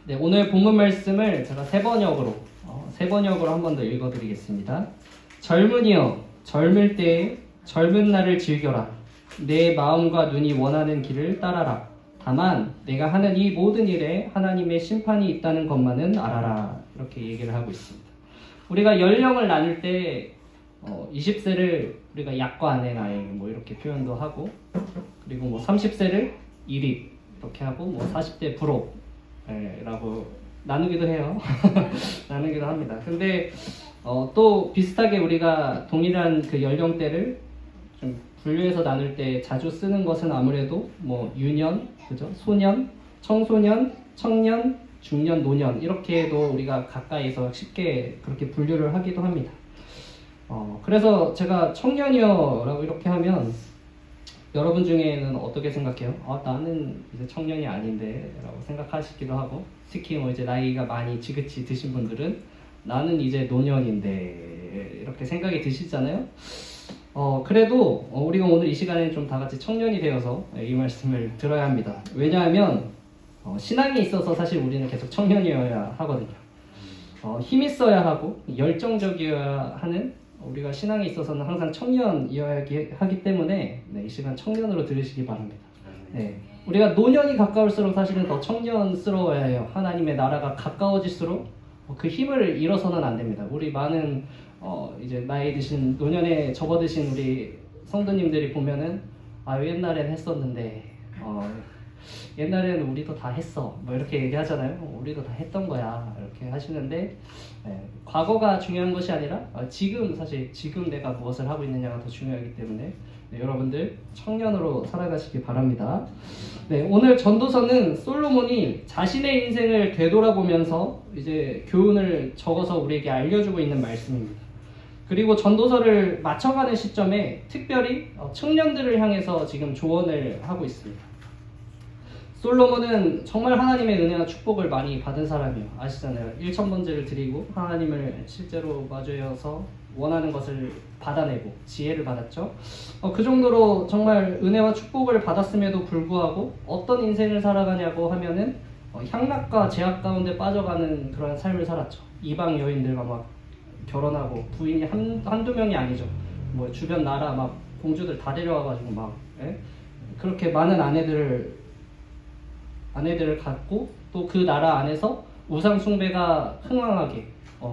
네, 오늘 본문 말씀을 제가 세 번역으로 한 번 더 읽어드리겠습니다. 젊은이여, 젊을 때에 젊은 날을 즐겨라. 내 마음과 눈이 원하는 길을 따라라. 다만 내가 하는 이 모든 일에 하나님의 심판이 있다는 것만은 알아라. 이렇게 얘기를 하고 있습니다. 우리가 연령을 나눌 때 20세를 우리가 약과 안의 나이 뭐 이렇게 표현도 하고, 그리고 뭐 30세를 이립 이렇게 하고, 뭐 40대 불업라고 나누기도 해요. 나누기도 합니다. 근데 또 비슷하게 우리가 동일한 그 연령대를 좀 분류해서 나눌 때 자주 쓰는 것은 아무래도 뭐 유년, 그죠? 소년, 청소년, 청년, 중년, 노년 이렇게도 우리가 가까이서 쉽게 그렇게 분류를 하기도 합니다. 그래서 제가 청년이여라고 이렇게 하면 여러분 중에는 어떻게 생각해요? 나는 이제 청년이 아닌데 라고 생각하시기도 하고, 특히 뭐 이제 나이가 많이 지긋이 드신 분들은 나는 이제 노년인데 이렇게 생각이 드시잖아요. 그래도 우리가 오늘 이 시간에 좀 다 같이 청년이 되어서 이 말씀을 들어야 합니다. 왜냐하면 신앙에 있어서 사실 우리는 계속 청년이어야 하거든요. 힘 있어야 하고 열정적이어야 하는, 우리가 신앙에 있어서는 항상 청년이어야 하기 때문에 이 시간 청년으로 들으시기 바랍니다. 네. 우리가 노년이 가까울수록 사실은 더 청년스러워야 해요. 하나님의 나라가 가까워질수록 그 힘을 잃어서는 안 됩니다. 우리 많은 이제 나이 드신 노년에 접어드신 우리 성도님들이 보면은 옛날엔 했었는데 옛날에는 우리도 다 했어 뭐 이렇게 얘기하잖아요. 우리도 다 했던 거야 이렇게 하시는데, 과거가 중요한 것이 아니라 지금, 사실 지금 내가 무엇을 하고 있느냐가 더 중요하기 때문에 여러분들 청년으로 살아가시기 바랍니다. 네, 오늘 전도서는 솔로몬이 자신의 인생을 되돌아보면서 이제 교훈을 적어서 우리에게 알려주고 있는 말씀입니다. 그리고 전도서를 맞춰가는 시점에 특별히 청년들을 향해서 지금 조언을 하고 있습니다. 솔로몬은 정말 하나님의 은혜와 축복을 많이 받은 사람이에요. 아시잖아요. 1000번제를 드리고 하나님을 실제로 마주해서 원하는 것을 받아내고 지혜를 받았죠. 그 정도로 정말 은혜와 축복을 받았음에도 불구하고 어떤 인생을 살아가냐고 하면은 향락과 제약 가운데 빠져가는 그런 삶을 살았죠. 이방 여인들과 막 결혼하고, 부인이 한두 명이 아니죠. 뭐 주변 나라 막 공주들 다 데려와가지고 막 그렇게 많은 아내들을 갖고, 또 그 나라 안에서 우상 숭배가 흥왕하게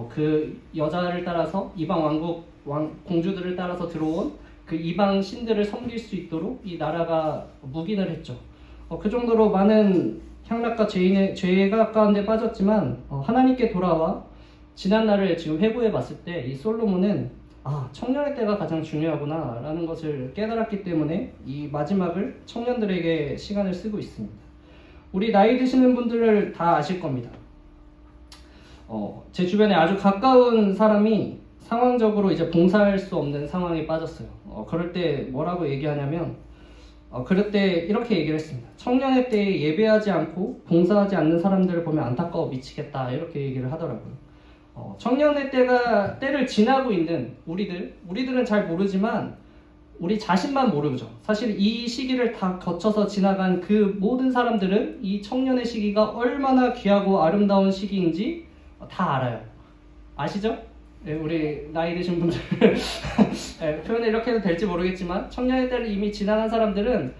그 여자를 따라서 이방 왕국 공주들을 따라서 들어온 그 이방 신들을 섬길 수 있도록 이 나라가 묵인을 했죠. 그 정도로 많은 향락과 죄가 가운데 빠졌지만 하나님께 돌아와 지난 날을 지금 회고해 봤을 때 이 솔로몬은 청년의 때가 가장 중요하구나 라는 것을 깨달았기 때문에 이 마지막을 청년들에게 시간을 쓰고 있습니다. 우리 나이 드시는 분들을 다 아실 겁니다. 제 주변에 아주 가까운 사람이 상황적으로 이제 봉사할 수 없는 상황에 빠졌어요. 그럴 때 뭐라고 얘기하냐면, 그럴 때 이렇게 얘기를 했습니다. 청년의 때에 예배하지 않고 봉사하지 않는 사람들을 보면 안타까워 미치겠다 이렇게 얘기를 하더라고요. 청년의 때를 지나고 있는 우리들은 잘 모르지만 우리 자신만 모르죠. 사실 이 시기를 다 거쳐서 지나간 그 모든 사람들은 이 청년의 시기가 얼마나 귀하고 아름다운 시기인지 다 알아요. 아시죠? 우리 나이 드신 분들 표현을 이렇게 해도 될지 모르겠지만 청년의 때를 이미 지나간 사람들은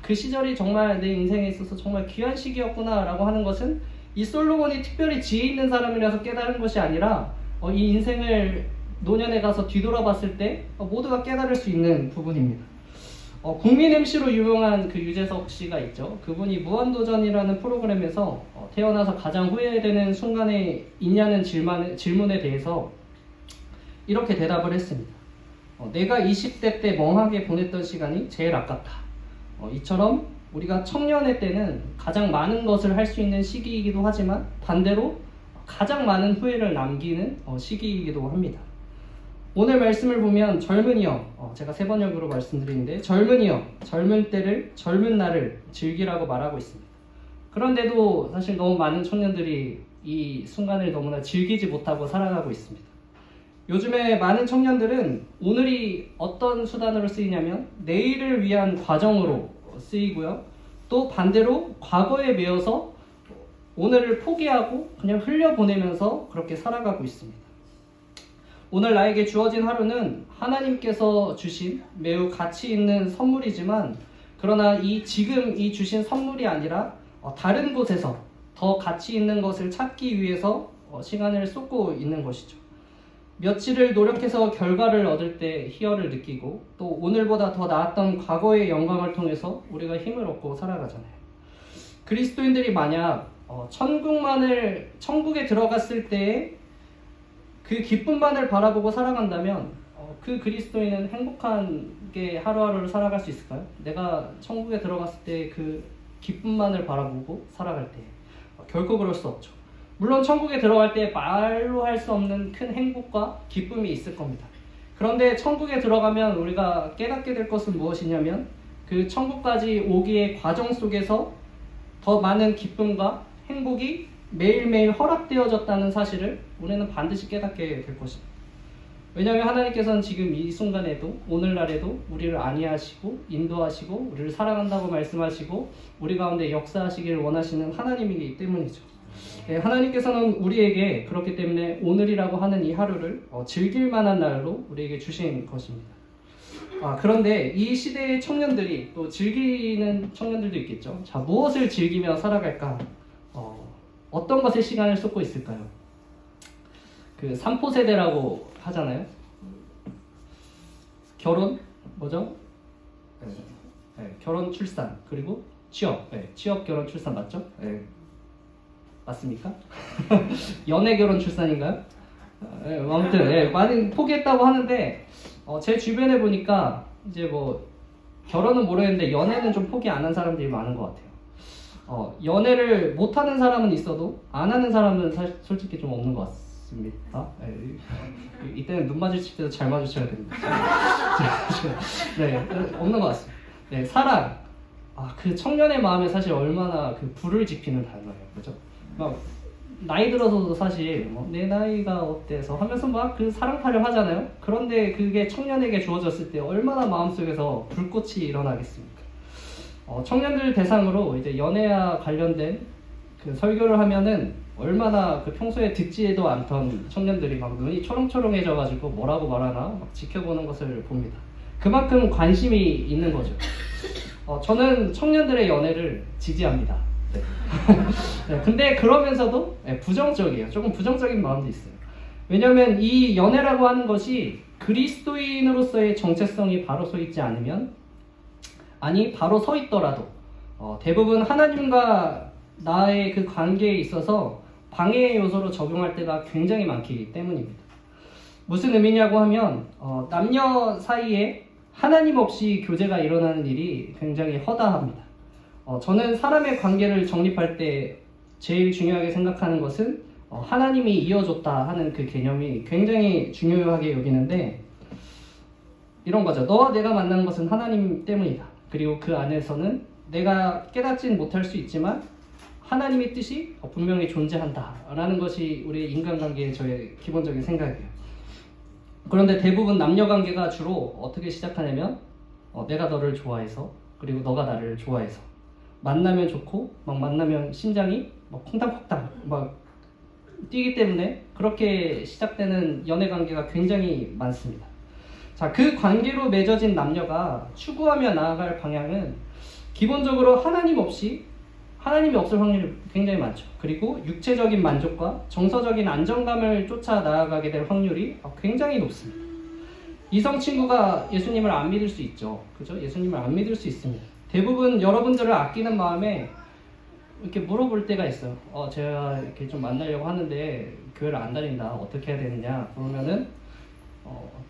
그 시절이 정말 내 인생에 있어서 정말 귀한 시기였구나 라고 하는 것은 이 솔로몬이 특별히 지혜 있는 사람이라서 깨달은 것이 아니라 이 인생을 노년에 가서 뒤돌아봤을 때 모두가 깨달을 수 있는 부분입니다. 국민 MC로 유명한 그 유재석 씨가 있죠. 그분이 무한도전이라는 프로그램에서 태어나서 가장 후회되는 순간에 있냐는 질문에 대해서 이렇게 대답을 했습니다. 내가 20대 때 멍하게 보냈던 시간이 제일 아깝다. 이처럼 우리가 청년의 때는 가장 많은 것을 할 수 있는 시기이기도 하지만 반대로 가장 많은 후회를 남기는 시기이기도 합니다. 오늘 말씀을 보면 젊은이여, 제가 세 번역으로 말씀드리는데 젊은이여, 젊을 때를, 젊은 날을 즐기라고 말하고 있습니다. 그런데도 사실 너무 많은 청년들이 이 순간을 너무나 즐기지 못하고 살아가고 있습니다. 요즘에 많은 청년들은 오늘이 어떤 수단으로 쓰이냐면 내일을 위한 과정으로 쓰이고요. 또 반대로 과거에 매여서 오늘을 포기하고 그냥 흘려보내면서 그렇게 살아가고 있습니다. 오늘 나에게 주어진 하루는 하나님께서 주신 매우 가치 있는 선물이지만, 그러나 지금 이 주신 선물이 아니라 다른 곳에서 더 가치 있는 것을 찾기 위해서 시간을 쏟고 있는 것이죠. 며칠을 노력해서 결과를 얻을 때 희열을 느끼고, 또 오늘보다 더 나았던 과거의 영광을 통해서 우리가 힘을 얻고 살아가잖아요. 그리스도인들이 만약 천국에 들어갔을 때 그 기쁨만을 바라보고 살아간다면 그 그리스도인은 행복하게 하루하루를 살아갈 수 있을까요? 내가 천국에 들어갔을 때 그 기쁨만을 바라보고 살아갈 때 결코 그럴 수 없죠. 물론 천국에 들어갈 때 말로 할 수 없는 큰 행복과 기쁨이 있을 겁니다. 그런데 천국에 들어가면 우리가 깨닫게 될 것은 무엇이냐면, 그 천국까지 오기의 과정 속에서 더 많은 기쁨과 행복이 매일매일 허락되어졌다는 사실을 우리는 반드시 깨닫게 될 것입니다. 왜냐하면 하나님께서는 지금 이 순간에도, 오늘날에도 우리를 안위하시고 인도하시고 우리를 사랑한다고 말씀하시고 우리 가운데 역사하시기를 원하시는 하나님이기 때문이죠. 하나님께서는 우리에게 그렇기 때문에 오늘이라고 하는 이 하루를 즐길 만한 날로 우리에게 주신 것입니다. 그런데 이 시대의 청년들이 또 즐기는 청년들도 있겠죠. 자, 무엇을 즐기며 살아갈까? 어떤 것에 시간을 쏟고 있을까요? 그 3포 세대라고 하잖아요. 결혼, 뭐죠? 결혼, 출산, 그리고 취업. 취업, 결혼, 출산 맞죠? 맞습니까? 연애, 결혼, 출산인가요? 아무튼 많이 포기했다고 하는데 제 주변에 보니까 이제 뭐 결혼은 모르겠는데 연애는 좀 포기 안 한 사람들이 많은 것 같아요. 연애를 못 하는 사람은 있어도 안 하는 사람은 솔직히 좀 없는 것 같습니다. 이때는 눈 마주칠 때도 잘 마주쳐야 됩니다. 네, 없는 것 같습니다. 네, 사랑. 그 청년의 마음에 사실 얼마나 그 불을 지피는 단어예요, 그죠? 막 나이 들어서도 사실 내 나이가 어때서 하면서 막 그 사랑 타령 하잖아요. 그런데 그게 청년에게 주어졌을 때 얼마나 마음속에서 불꽃이 일어나겠습니까? 청년들 대상으로 이제 연애와 관련된 그 설교를 하면은 얼마나 그 평소에 듣지도 않던 청년들이 막 눈이 초롱초롱해져가지고 뭐라고 말하나 막 지켜보는 것을 봅니다. 그만큼 관심이 있는 거죠. 저는 청년들의 연애를 지지합니다. 네. 네, 근데 그러면서도 부정적이에요. 조금 부정적인 마음도 있어요. 왜냐하면 이 연애라고 하는 것이 그리스도인으로서의 정체성이 바로 서 있지 않으면, 바로 서 있더라도 대부분 하나님과 나의 그 관계에 있어서 방해의 요소로 적용할 때가 굉장히 많기 때문입니다. 무슨 의미냐고 하면 남녀 사이에 하나님 없이 교제가 일어나는 일이 굉장히 허다합니다. 저는 사람의 관계를 정립할 때 제일 중요하게 생각하는 것은 하나님이 이어줬다 하는 그 개념이 굉장히 중요하게 여기는데, 이런 거죠. 너와 내가 만난 것은 하나님 때문이다. 그리고 그 안에서는 내가 깨닫지는 못할 수 있지만 하나님의 뜻이 분명히 존재한다 라는 것이 우리 인간관계의 저의 기본적인 생각이에요. 그런데 대부분 남녀관계가 주로 어떻게 시작하냐면 내가 너를 좋아해서, 그리고 너가 나를 좋아해서 만나면 좋고 막 만나면 심장이 막 콩당콩당 막 뛰기 때문에 그렇게 시작되는 연애관계가 굉장히 많습니다. 자, 그 관계로 맺어진 남녀가 추구하며 나아갈 방향은 기본적으로 하나님이 없을 확률이 굉장히 많죠. 그리고 육체적인 만족과 정서적인 안정감을 쫓아 나아가게 될 확률이 굉장히 높습니다. 이성 친구가 예수님을 안 믿을 수 있죠. 그죠? 예수님을 안 믿을 수 있습니다. 대부분 여러분들을 아끼는 마음에 이렇게 물어볼 때가 있어요. 제가 이렇게 좀 만나려고 하는데 교회를 안 다닌다. 어떻게 해야 되느냐? 그러면은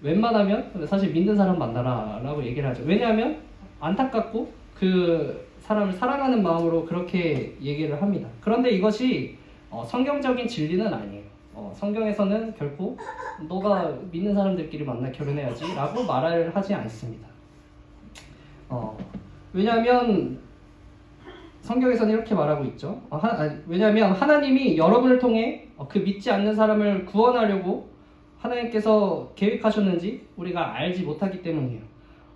웬만하면 사실 믿는 사람 만나라 라고 얘기를 하죠. 왜냐하면 안타깝고 그 사람을 사랑하는 마음으로 그렇게 얘기를 합니다. 그런데 이것이 성경적인 진리는 아니에요. 성경에서는 결코 너가 믿는 사람들끼리 만나 결혼해야지 라고 말을 하지 않습니다. 왜냐하면 성경에서는 이렇게 말하고 있죠. 왜냐하면 하나님이 여러분을 통해 그 믿지 않는 사람을 구원하려고 하나님께서 계획하셨는지 우리가 알지 못하기 때문이에요.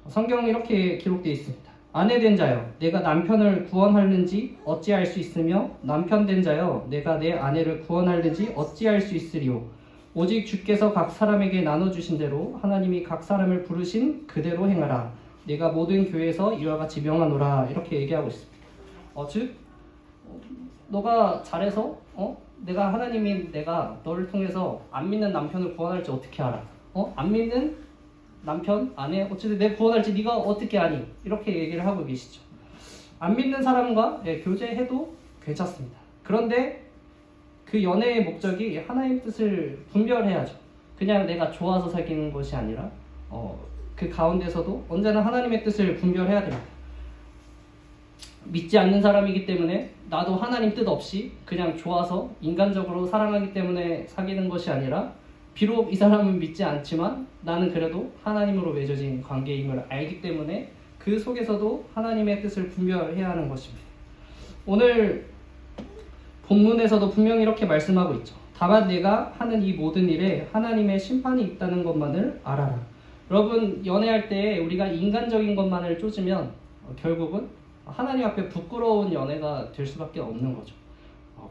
성경에 이렇게 기록되어 있습니다. 아내 된 자여 내가 남편을 구원하는지 어찌할 수 있으며 남편 된 자여 내가 내 아내를 구원하는지 어찌할 수 있으리요. 오직 주께서 각 사람에게 나눠주신 대로 하나님이 각 사람을 부르신 그대로 행하라. 내가 모든 교회에서 이와 같이 명하노라. 이렇게 얘기하고 있습니다. 즉 너가 잘해서 내가 하나님이 내가 너를 통해서 안 믿는 남편을 구원할지 어떻게 알아? 안 믿는 남편, 아내 어쨌든 내 구원할지 네가 어떻게 아니? 이렇게 얘기를 하고 계시죠. 안 믿는 사람과 교제해도 괜찮습니다. 그런데 그 연애의 목적이 하나님의 뜻을 분별해야죠. 그냥 내가 좋아서 사귀는 것이 아니라 그 가운데서도 언제나 하나님의 뜻을 분별해야 됩니다. 믿지 않는 사람이기 때문에 나도 하나님 뜻 없이 그냥 좋아서 인간적으로 사랑하기 때문에 사귀는 것이 아니라 비록 이 사람은 믿지 않지만 나는 그래도 하나님으로 맺어진 관계임을 알기 때문에 그 속에서도 하나님의 뜻을 분별해야 하는 것입니다. 오늘 본문에서도 분명히 이렇게 말씀하고 있죠. 다만 내가 하는 이 모든 일에 하나님의 심판이 있다는 것만을 알아라. 여러분 연애할 때 우리가 인간적인 것만을 쫓으면 결국은 하나님 앞에 부끄러운 연애가 될 수밖에 없는 거죠.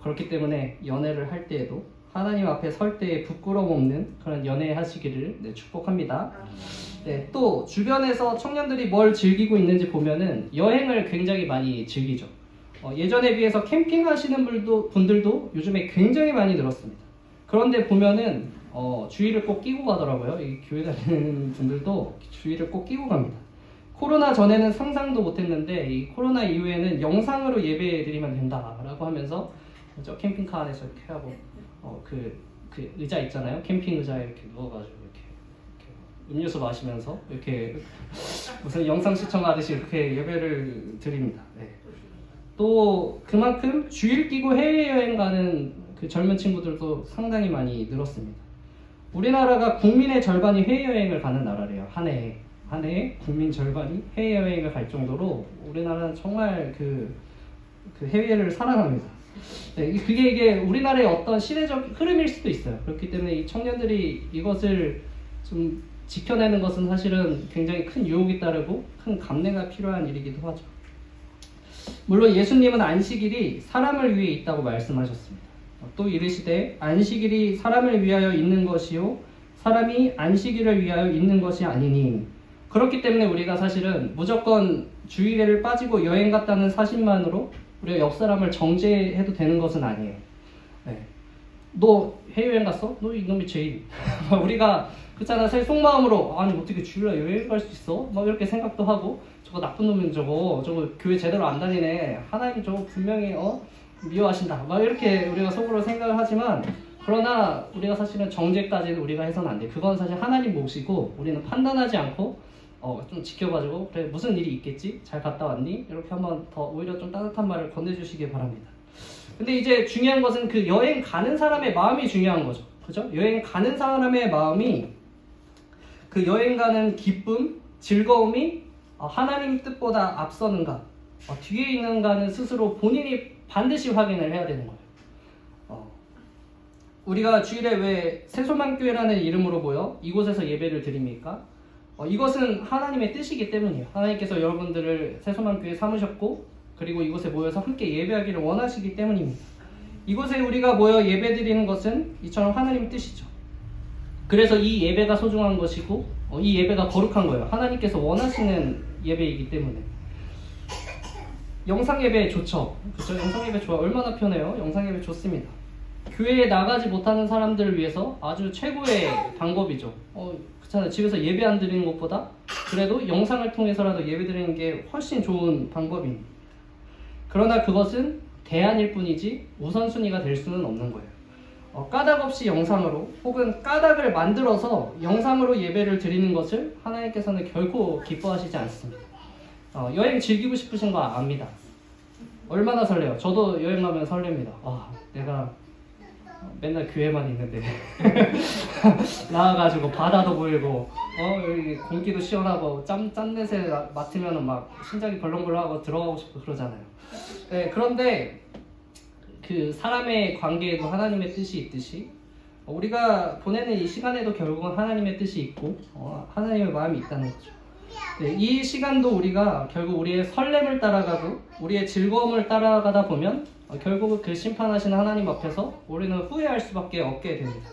그렇기 때문에 연애를 할 때에도 하나님 앞에 설 때에 부끄러움 없는 그런 연애 하시기를 축복합니다. 또 주변에서 청년들이 뭘 즐기고 있는지 보면은 여행을 굉장히 많이 즐기죠. 예전에 비해서 캠핑 하시는 분들도 요즘에 굉장히 많이 늘었습니다. 그런데 보면은 주의를 꼭 끼고 가더라고요. 이 교회 다니는 분들도 주의를 꼭 끼고 갑니다. 코로나 전에는 상상도 못했는데 이 코로나 이후에는 영상으로 예배 드리면 된다라고 하면서 저 캠핑카 안에서 이렇게 하고 그 의자 있잖아요. 캠핑 의자에 이렇게 누워가지고 이렇게 음료수 마시면서 이렇게 무슨 영상 시청하듯이 이렇게 예배를 드립니다. 또 그만큼 주일 끼고 해외여행 가는 그 젊은 친구들도 상당히 많이 늘었습니다. 우리나라가 국민의 절반이 해외여행을 가는 나라래요. 한 해에 국민 절반이 해외여행을 갈 정도로 우리나라는 정말 그 해외를 사랑합니다. 그게 이게 우리나라의 어떤 시대적 흐름일 수도 있어요. 그렇기 때문에 이 청년들이 이것을 좀 지켜내는 것은 사실은 굉장히 큰 유혹이 따르고 큰 감내가 필요한 일이기도 하죠. 물론 예수님은 안식일이 사람을 위해 있다고 말씀하셨습니다. 또 이르시되 안식일이 사람을 위하여 있는 것이요 사람이 안식일을 위하여 있는 것이 아니니. 그렇기 때문에 우리가 사실은 무조건 주일에를 빠지고 여행 갔다는 사실만으로 우리가 옆 사람을 정죄해도 되는 것은 아니에요. 너 해외여행 갔어? 너 이놈이 죄인. 우리가 그렇잖아. 사실 속마음으로 아니 어떻게 주일날 여행 갈 수 있어? 막 이렇게 생각도 하고 저거 나쁜 놈은 저거 교회 제대로 안 다니네. 하나님 저거 분명히 미워하신다. 막 이렇게 우리가 속으로 생각을 하지만 그러나 우리가 사실은 정죄까지는 우리가 해서는 안 돼. 그건 사실 하나님 몫이고 우리는 판단하지 않고 좀 지켜가지고 그래 무슨 일이 있겠지? 잘 갔다 왔니? 이렇게 한번 더 오히려 좀 따뜻한 말을 건네주시기 바랍니다. 근데 이제 중요한 것은 그 여행 가는 사람의 마음이 중요한 거죠. 그죠? 여행 가는 사람의 마음이 그 여행 가는 기쁨, 즐거움이 하나님 뜻보다 앞서는가 뒤에 있는가는 스스로 본인이 반드시 확인을 해야 되는 거예요. 우리가 주일에 왜 새소망교회라는 이름으로 모여 이곳에서 예배를 드립니까? 이것은 하나님의 뜻이기 때문이에요. 하나님께서 여러분들을 새소망교회에 삼으셨고 그리고 이곳에 모여서 함께 예배하기를 원하시기 때문입니다. 이곳에 우리가 모여 예배드리는 것은 이처럼 하나님의 뜻이죠. 그래서 이 예배가 소중한 것이고 이 예배가 거룩한 거예요. 하나님께서 원하시는 예배이기 때문에. 영상 예배 좋죠? 그렇죠? 영상 예배 좋아. 얼마나 편해요? 영상 예배 좋습니다. 교회에 나가지 못하는 사람들을 위해서 아주 최고의 방법이죠. 그렇잖아요. 집에서 예배 안 드리는 것보다 그래도 영상을 통해서라도 예배 드리는 게 훨씬 좋은 방법입니다. 그러나 그것은 대안일 뿐이지 우선순위가 될 수는 없는 거예요. 까닭 없이 영상으로 혹은 까닭을 만들어서 영상으로 예배를 드리는 것을 하나님께서는 결코 기뻐하시지 않습니다. 여행 즐기고 싶으신 거 압니다. 얼마나 설레요. 저도 여행 가면 설렙니다. 내가 맨날 교회만 있는데 나와가지고 바다도 보이고 여기 공기도 시원하고 짠냄새 맡으면 막 심장이 벌렁벌렁하고 들어가고 싶고 그러잖아요. 그런데 그 사람의 관계에도 하나님의 뜻이 있듯이 우리가 보내는 이 시간에도 결국은 하나님의 뜻이 있고 하나님의 마음이 있다는 거죠. 네, 이 시간도 우리가 결국 우리의 설렘을 따라가고 우리의 즐거움을 따라가다 보면 결국 그 심판하시는 하나님 앞에서 우리는 후회할 수밖에 없게 됩니다.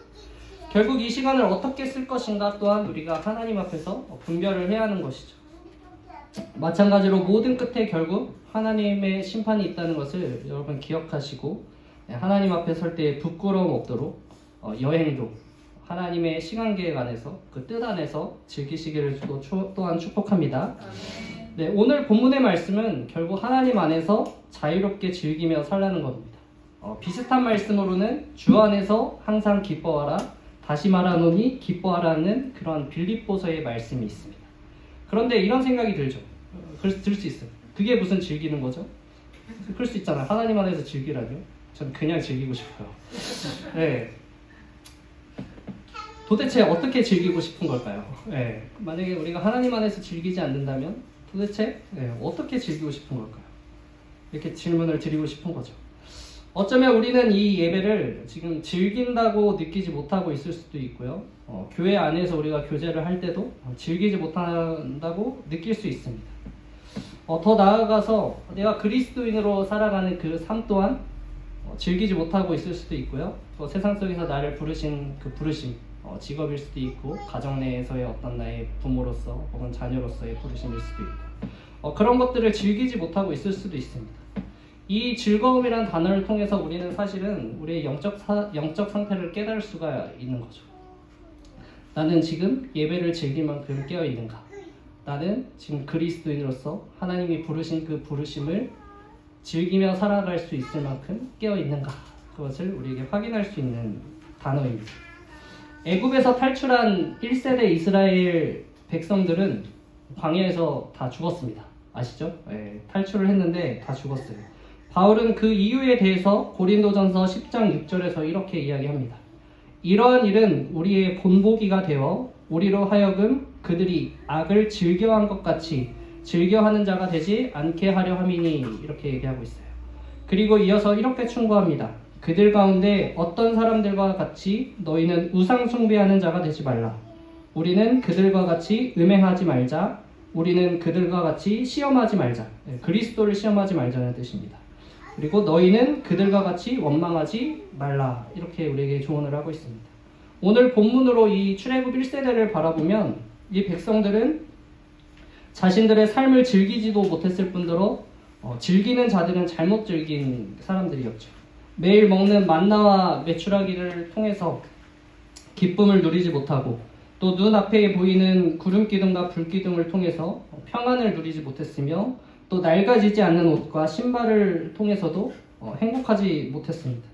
결국 이 시간을 어떻게 쓸 것인가 또한 우리가 하나님 앞에서 분별을 해야 하는 것이죠. 마찬가지로 모든 끝에 결국 하나님의 심판이 있다는 것을 여러분 기억하시고 하나님 앞에 설 때 부끄러움 없도록 여행도 하나님의 시간 계획 안에서 그 뜻 안에서 즐기시기를 또한 축복합니다. 네, 오늘 본문의 말씀은 결국 하나님 안에서 자유롭게 즐기며 살라는 겁니다. 비슷한 말씀으로는 주 안에서 항상 기뻐하라, 다시 말하노니 기뻐하라는 그런 빌립보서의 말씀이 있습니다. 그런데 이런 생각이 들죠. 그래서 들 수 있어요. 그게 무슨 즐기는 거죠? 그럴 수 있잖아요. 하나님 안에서 즐기라뇨? 전 그냥 즐기고 싶어요. 네. 도대체 어떻게 즐기고 싶은 걸까요? 네. 만약에 우리가 하나님 안에서 즐기지 않는다면 도대체 어떻게 즐기고 싶은 걸까요? 이렇게 질문을 드리고 싶은 거죠. 어쩌면 우리는 이 예배를 지금 즐긴다고 느끼지 못하고 있을 수도 있고요. 교회 안에서 우리가 교제를 할 때도 즐기지 못한다고 느낄 수 있습니다. 더 나아가서 내가 그리스도인으로 살아가는 그 삶 또한 즐기지 못하고 있을 수도 있고요. 또 세상 속에서 나를 부르신 그 부르심, 직업일 수도 있고 가정 내에서의 어떤 나의 부모로서 혹은 자녀로서의 부르심일 수도 있고 그런 것들을 즐기지 못하고 있을 수도 있습니다. 이 즐거움이란 단어를 통해서 우리는 사실은 우리의 영적 상태를 깨달을 수가 있는 거죠. 나는 지금 예배를 즐길 만큼 깨어 있는가? 나는 지금 그리스도인으로서 하나님이 부르신 그 부르심을 즐기며 살아갈 수 있을 만큼 깨어 있는가? 그것을 우리에게 확인할 수 있는 단어입니다. 애굽에서 탈출한 1세대 이스라엘 백성들은 광야에서 다 죽었습니다. 아시죠? 네, 탈출을 했는데 다 죽었어요. 바울은 그 이유에 대해서 고린도전서 10장 6절에서 이렇게 이야기합니다. 이러한 일은 우리의 본보기가 되어 우리로 하여금 그들이 악을 즐겨한 것 같이 즐겨하는 자가 되지 않게 하려 함이니 이렇게 얘기하고 있어요. 그리고 이어서 이렇게 충고합니다. 그들 가운데 어떤 사람들과 같이 너희는 우상 숭배하는 자가 되지 말라. 우리는 그들과 같이 음행하지 말자. 우리는 그들과 같이 시험하지 말자. 그리스도를 시험하지 말자는 뜻입니다. 그리고 너희는 그들과 같이 원망하지 말라. 이렇게 우리에게 조언을 하고 있습니다. 오늘 본문으로 이 출애굽 1세대를 바라보면 이 백성들은 자신들의 삶을 즐기지도 못했을 뿐더러 즐기는 자들은 잘못 즐긴 사람들이었죠. 매일 먹는 만나와 메추라기를 통해서 기쁨을 누리지 못하고 또 눈앞에 보이는 구름기둥과 불기둥을 통해서 평안을 누리지 못했으며 또 낡아지지 않는 옷과 신발을 통해서도 행복하지 못했습니다.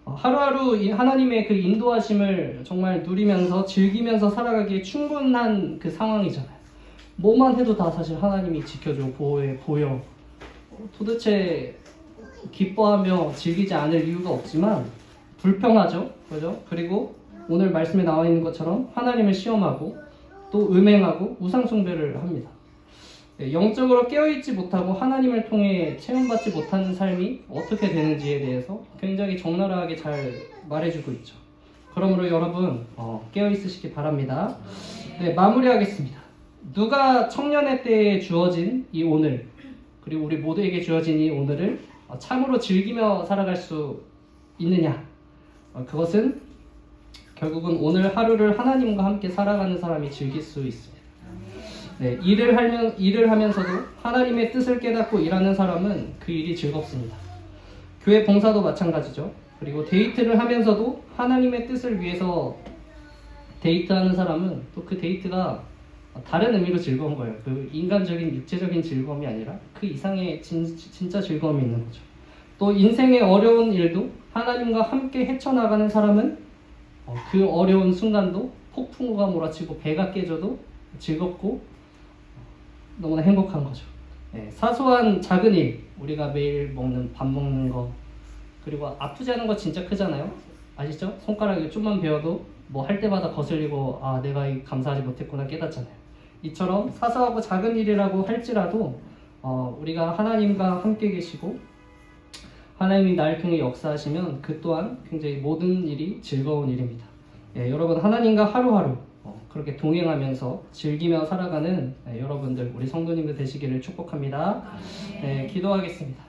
하루하루 하나님의 그 인도하심을 정말 누리면서 즐기면서 살아가기에 충분한 그 상황이잖아요. 뭐만 해도 다 사실 하나님이 지켜줘, 보호해, 보여. 도대체 기뻐하며 즐기지 않을 이유가 없지만 불평하죠. 그죠? 그리고 오늘 말씀에 나와 있는 것처럼 하나님을 시험하고 또 음행하고 우상숭배를 합니다. 영적으로 깨어있지 못하고 하나님을 통해 체험받지 못하는 삶이 어떻게 되는지에 대해서 굉장히 적나라하게 잘 말해주고 있죠. 그러므로 여러분 깨어있으시기 바랍니다. 네, 마무리하겠습니다. 누가 청년의 때에 주어진 이 오늘 그리고 우리 모두에게 주어진 이 오늘을 참으로 즐기며 살아갈 수 있느냐? 그것은 결국은 오늘 하루를 하나님과 함께 살아가는 사람이 즐길 수 있습니다. 네, 일을 하면서도 하나님의 뜻을 깨닫고 일하는 사람은 그 일이 즐겁습니다. 교회 봉사도 마찬가지죠. 그리고 데이트를 하면서도 하나님의 뜻을 위해서 데이트하는 사람은 또 그 데이트가 다른 의미로 즐거운 거예요. 그 인간적인 육체적인 즐거움이 아니라 그 이상의 진짜 즐거움이 있는 거죠. 또 인생의 어려운 일도 하나님과 함께 헤쳐나가는 사람은 그 어려운 순간도 폭풍우가 몰아치고 배가 깨져도 즐겁고 너무나 행복한 거죠. 네, 사소한 작은 일, 우리가 매일 먹는 밥 먹는 거, 그리고 아프지 않은 거 진짜 크잖아요. 아시죠? 손가락이 좀만 베어도 뭐 할 때마다 거슬리고 내가 감사하지 못했구나 깨닫잖아요. 이처럼 사소하고 작은 일이라고 할지라도 우리가 하나님과 함께 계시고 하나님이 나를 통해 역사하시면 그 또한 굉장히 모든 일이 즐거운 일입니다. 예, 여러분 하나님과 하루하루 그렇게 동행하면서 즐기며 살아가는 여러분들 우리 성도님들 되시기를 축복합니다. 네, 기도하겠습니다.